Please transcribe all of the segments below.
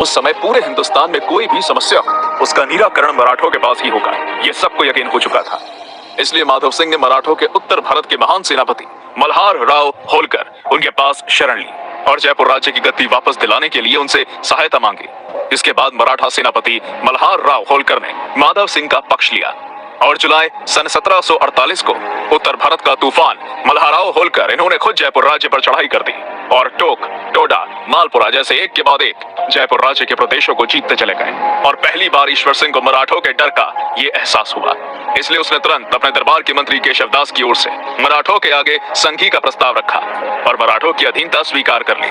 उस समय पूरे हिंदुस्तान में कोई भी समस्या हो, उसका निराकरण मराठों के पास ही होगा, ये सबको यकीन हो चुका था। इसलिए माधव सिंह ने मराठों के उत्तर भारत के महान सेनापति मल्हार राव होलकर उनके पास शरण ली और जयपुर राज्य की गद्दी वापस दिलाने के लिए उनसे सहायता मांगी। इसके बाद मराठा सेनापति मल्हार राव होलकर ने माधव सिंह का पक्ष लिया और जुलाई सन 1748 को उत्तर भारत का तूफान मल्हाराव होलकर इन्होंने खुद जयपुर राज्य पर चढ़ाई कर दी और टोक, टोडा, मालपुरा जैसे एक के बाद एक जयपुर राज्य के प्रदेशों को जीतते चले गए। और पहली बार ईश्वर सिंह को मराठों के डर का ये एहसास हुआ, इसलिए उसने तुरंत अपने दरबार के मंत्री केशवदास की ओर से मराठों के आगे संधि का प्रस्ताव रखा और मराठों की अधीनता स्वीकार कर ली।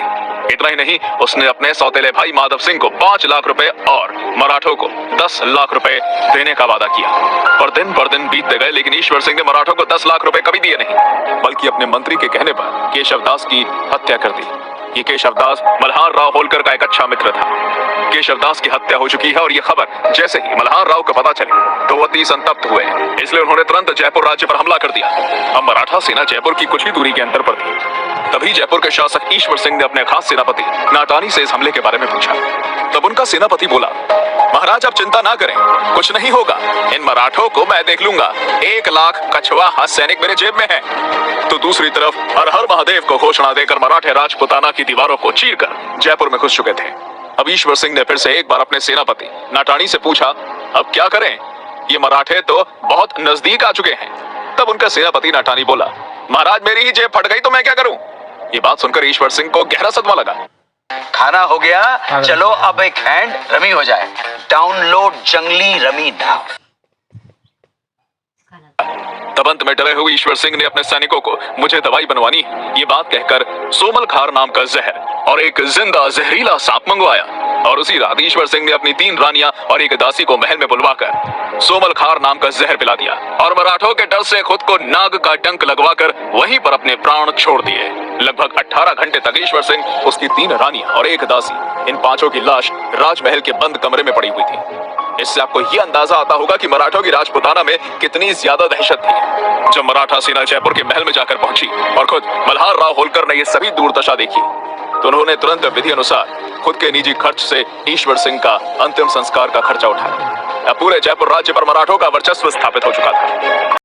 इतना ही नहीं, उसने अपने सौतेले भाई माधव सिंह को 5 लाख रुपए और मराठों को 10 लाख रुपए देने का वादा किया। और दिन पर दिन बीतते गए, लेकिन ईश्वर सिंह ने मराठों को 10 लाख रुपए कभी दिए नहीं, बल्कि अपने मंत्री के कहने पर केशवदास की हत्या कर दी। ये केशवदास मल्हार राव होलकर का एक अच्छा मित्र था। केशवदास की हत्या हो चुकी है और ये खबर जैसे ही मल्हार राव को पता चली तो वो अति संतप्त हुए, इसलिए उन्होंने तुरंत जयपुर राज्य पर हमला कर दिया। अब मराठा सेना जयपुर की कुछ ही दूरी के अंतर पर थी। तभी जयपुर के शासक ईश्वर सिंह ने अपने खास सेनापति नाटानी से इस हमले के बारे में पूछा। तब उनका सेनापति बोला, महाराज आप चिंता ना करें, कुछ नहीं होगा, इन मराठों को मैं देख लूंगा। 1 लाख कछुआ सैनिक मेरे जेब में है। तो दूसरी तरफ हर हर महादेव को घोषणा देकर मराठे राजपुताना की दीवारों को चीरकर जयपुर में घुस चुके थे। अब ईश्वर सिंह ने फिर से एक बार अपने सेनापति नाटानी से पूछा, अब क्या करें, ये मराठे तो बहुत नजदीक आ चुके हैं। तब उनका सेनापति नाटानी बोला, महाराज मेरी ही जेब फट गई तो मैं क्या करूं। ये बात सुनकर ईश्वर सिंह को गहरा सदमा लगा। खाना हो गया, चलो अब एक हैंड रमी हो जाए। डाउनलोड जंगली रमी नाउ। तब अंत में डरे हुए ईश्वर सिंह ने अपने सैनिकों को मुझे दवाई बनवानी है, ये बात कहकर सोमल खार नाम का जहर और एक जिंदा जहरीला सांप मंगवाया। और उसी रात ईश्वर सिंह ने अपनी 3 रानियां और एक दासी को महल में बुलवाकर सोमल खार नाम का जहर पिला दिया और मराठों के डर से खुद को नाग का डंक लगवाकर वहीं पर अपने प्राण छोड़ दिए। लगभग 18 घंटे तक ईश्वर सिंह, उसकी 3 रानियां और एक दासी, इन 5 की लाश राजमहल के बंद कमरे में पड़ी हुई थी। इससे आपको यह अंदाजा आता होगा कि मराठों की राजपुताना में कितनी ज्यादा दहशत थी। जब मराठा सेना जयपुर के महल में जाकर पहुंची और खुद मल्हार राव होलकर ने यह सभी दुर्दशा देखी तो उन्होंने तुरंत विधि अनुसार खुद के निजी खर्च से ईश्वर सिंह का अंतिम संस्कार का खर्चा उठाया। अब पूरे जयपुर राज्य पर मराठों का वर्चस्व स्थापित हो चुका था।